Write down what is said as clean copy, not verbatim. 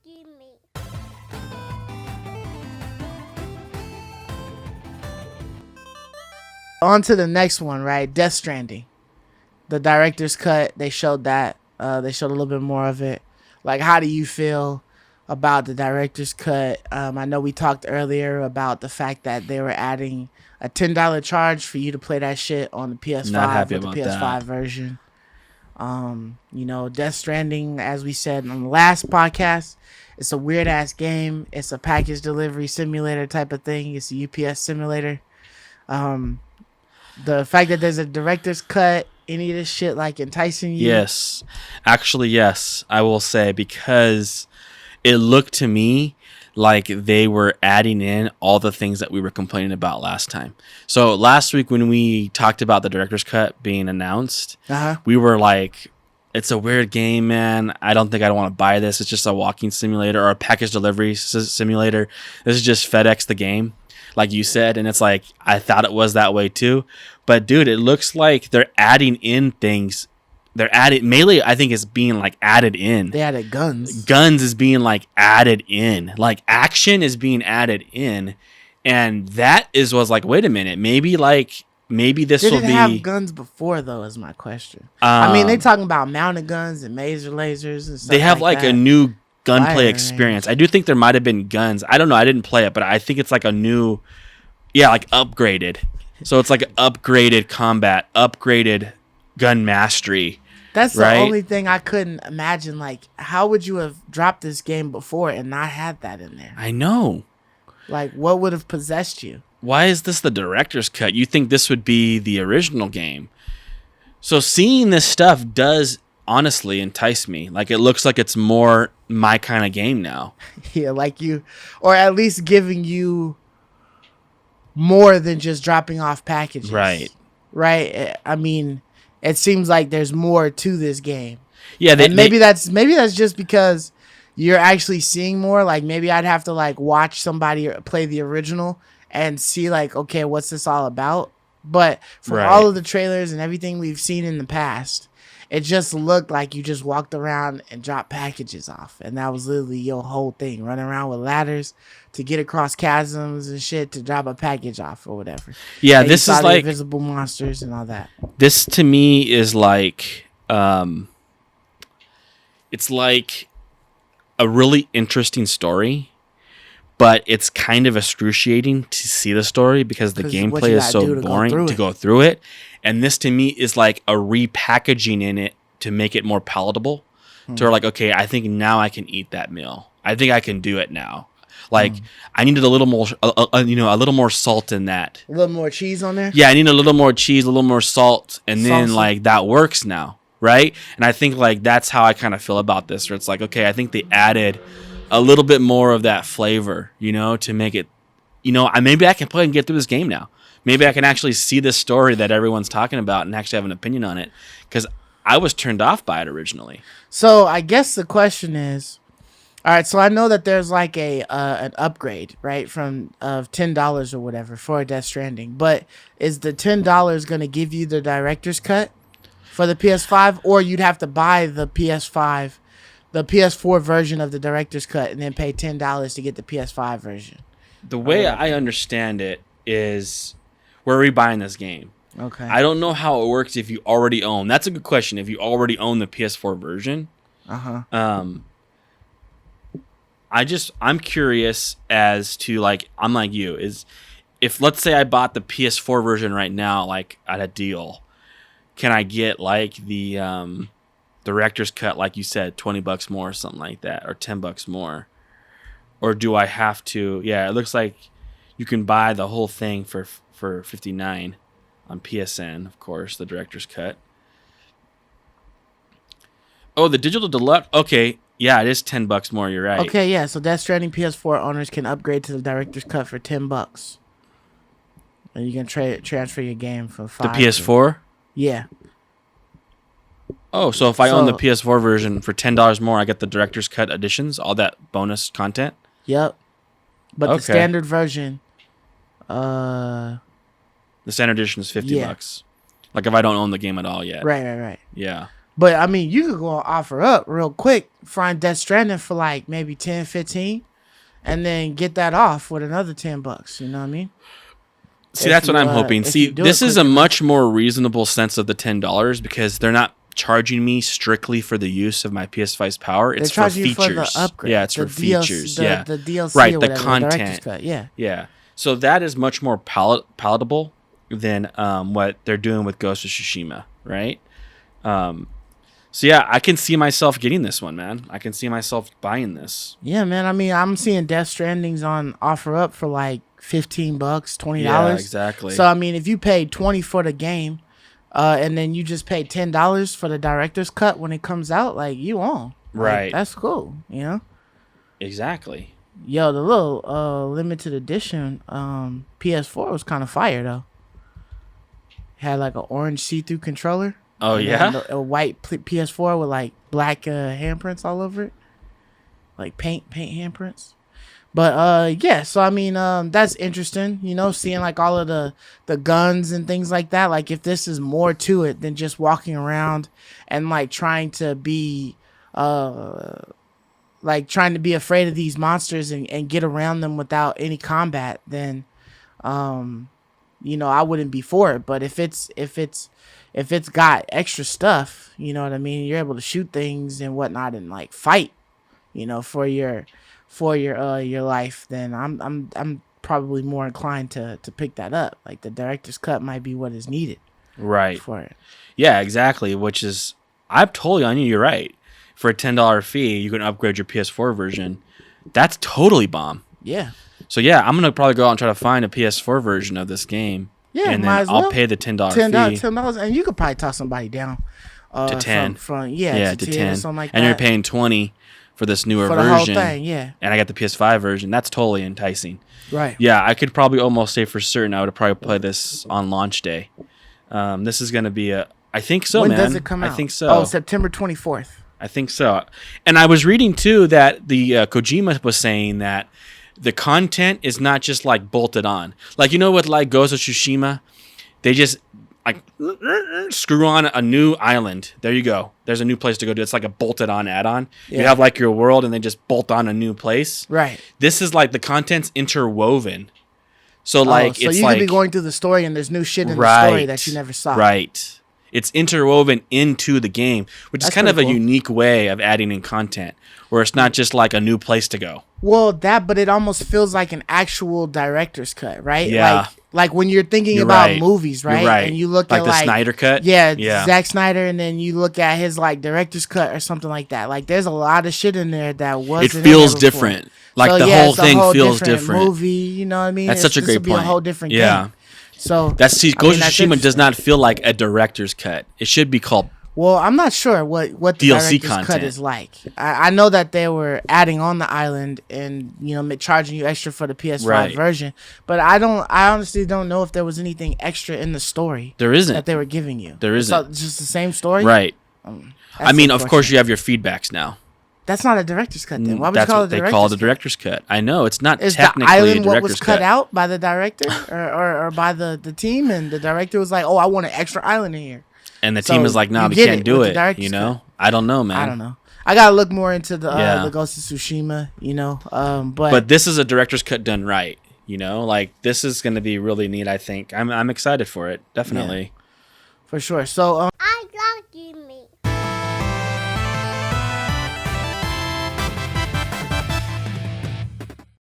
me. On to the next one, right? Death Stranding. The director's cut, they showed that. They showed a little bit more of it. Like, how do you feel about the director's cut? I know we talked earlier about the fact that they were adding a $10 charge for you to play that shit on the PS5 Not happy with the about PS5 that. version. Death Stranding, as we said on the last podcast, it's a weird ass game. It's a package delivery simulator type of thing. It's a UPS simulator. The fact that there's a director's cut, any of this shit like enticing you? Yes. Actually, yes, I will say, because it looked to me like they were adding in all the things that we were complaining about last time. So last week when we talked about the director's cut being announced, we were like, it's a weird game, man. I don't think I want to buy this. It's just a walking simulator or a package delivery simulator. This is just FedEx the game, like you said. And it's like, I thought it was that way too. But dude, it looks like they're adding in things. They're added. Melee, I think, is being like added in. They added guns. Guns is being like added in. Like action is being added in. And that was like, wait a minute. Maybe this will be. Did it have guns before, though, is my question. I mean, they talking about mounted guns and laser lasers and stuff. They have like that. a new gunplay Fire experience. range. I do think there might have been guns. I don't know. I didn't play it, but I think it's like a new, like upgraded. So it's like upgraded combat, upgraded gun mastery. That's the right? only thing I couldn't imagine. Like, how would you have dropped this game before and not had that in there? I know. Like, what would have possessed you? Why is this the director's cut? You think this would be the original game. So seeing this stuff does honestly entice me. Like, it looks like it's more my kind of game now. Yeah, like you, or at least giving you more than just dropping off packages. Right. Right. I mean, it seems like there's more to this game. Yeah, maybe that's just because you're actually seeing more. Like, maybe I'd have to like watch somebody play the original and see like, okay, what's this all about? But from all of the trailers and everything we've seen in the past, it just looked like you just walked around and dropped packages off. And that was literally your whole thing, running around with ladders to get across chasms and shit to drop a package off or whatever. Yeah, and this is like invisible monsters and all that. This to me is like, it's like a really interesting story, but it's kind of excruciating to see the story because the gameplay is so boring to go through it. And this to me is like a repackaging in it to make it more palatable. To where like, okay, I think now I can eat that meal. I think I can do it now. Like, I needed a little more, a little more salt in that. A little more cheese on there? Yeah, I need a little more cheese, a little more salt, and then Salsa. like that works now, right? And I think like that's how I kind of feel about this. Where it's like, okay, I think they added a little bit more of that flavor, to make it, maybe I can play and get through this game now. Maybe I can actually see this story that everyone's talking about and actually have an opinion on it, because I was turned off by it originally. So I guess the question is, all right, so I know that there's like an upgrade, right, from of $10 or whatever for Death Stranding, but is the $10 going to give you the director's cut for the PS5, or you'd have to buy the PS4 version of the director's cut and then pay $10 to get the PS5 version? The way I understand it is, we're rebuying this game. Okay. I don't know how it works if you already own. That's a good question. If you already own the PS4 version. I'm curious as to, like, I'm like you, is if let's say I bought the PS4 version right now, like at a deal, can I get like the director's cut, like you said, $20 more or something like that, or $10 more? Or do I have to? Yeah, it looks like you can buy the whole thing for $59 on PSN, of course, the director's cut. Oh, the digital deluxe. Okay, yeah, it is $10 more. You're right. Okay, yeah. So Death Stranding PS4 owners can upgrade to the director's cut for $10, and you can transfer your game for $5. The PS4. Yeah. Oh, so if I own the PS4 version for $10 more, I get the director's cut editions, all that bonus content. Yep. But the standard version, the standard edition is $50. Yeah. Like if I don't own the game at all yet. Right. Yeah. But I mean, you could go on offer up real quick, find Death Stranding for like maybe 10, 15, and then get that off with another $10. You know what I mean? See, that's what I'm hoping. See, this is a much more reasonable sense of the $10 because they're not charging me strictly for the use of my PS5's power. It's for features. For the upgrade. Yeah, it's for features. The DLC, right? Or the whatever, content. Cut. Yeah. So that is much more palatable than what they're doing with Ghost of Tsushima, right? So yeah, I can see myself getting this one, man. I can see myself buying this. Yeah, man. I mean, I'm seeing Death Strandings on offer up for like $15, $20. Yeah, exactly. So I mean, if you pay $20 for the game, and then you just pay $10 for the director's cut when it comes out, like you on. Right. Like, that's cool, you know? Exactly. Yo, the little limited edition PS4 was kind of fire though. Had like an orange see-through controller. Oh yeah. A white PS4 with like black handprints all over it, like paint handprints. But yeah, so I mean, that's interesting, you know, seeing like all of the guns and things like that. Like if this is more to it than just walking around and like trying to be afraid of these monsters and get around them without any combat, then you know, I wouldn't be for it. But if it's got extra stuff, you know what I mean, you're able to shoot things and whatnot and like fight, you know, for your life, then I'm probably more inclined to pick that up. Like the director's cut might be what is needed. Right. For it. Yeah, exactly. Which is, I'm totally on you. You're right. For a $10 fee, you can upgrade your PS4 version. That's totally bomb. Yeah. So yeah, I'm gonna probably go out and try to find a PS4 version of this game. Yeah, and then I'll pay the $10 fee. $10, and you could probably talk somebody down to 10. From to 10 or something like and that. you're paying 20 for this newer for version. The whole thing, yeah. And I got the PS5 version. That's totally enticing. Right. Yeah, I could probably almost say for certain I would probably play this on launch day. This is gonna be I think so, when man. When does it come out? I think so. Oh, September 24th. I think so. And I was reading too that the Kojima was saying that the content is not just like bolted on. Like, you know, with like Ghost of Tsushima, they just like screw on a new island. There you go. There's a new place to go to. It's like a bolted on add-on. Yeah. You have like your world and they just bolt on a new place. Right. This is like the content's interwoven. So like so it's you like could be going through the story and there's new shit in the story that you never saw. Right. It's interwoven into the game, which is kind of a unique way of adding in content, where it's not just like a new place to go. Well, but it almost feels like an actual director's cut, right? Yeah. Like when you're thinking about movies, right? You're right. And you look like at the Snyder cut. Yeah, Zack Snyder, and then you look at his like director's cut or something like that. Like there's a lot of shit in there that wasn't. It feels different. Like so, the whole thing feels different. Movie, you know what I mean? That's such a great point. Be a whole different game. So Ghost of Tsushima does not feel like a director's cut. It should be called. Well, I'm not sure what the DLC director's cut is like. I know that they were adding on the island and charging you extra for the PS5 version, but I honestly don't know if there was anything extra in the story. There isn't that they were giving you. There isn't. So just the same story, right? I mean, of course, you have your feedbacks now. That's not a director's cut then. Why would you call it a director's cut? That's what they call the director's cut. I know it's not is technically the island a director's what was cut cut. out by the director or by the team, and the director was like, "Oh, I want an extra island in here." And the team is like, "No, we can't do it." You know, I don't know, man. I don't know. I gotta look more into the Ghost of Tsushima. But this is a director's cut done right. You know, like this is going to be really neat. I think I'm excited for it. Definitely, for sure. So I love you, me.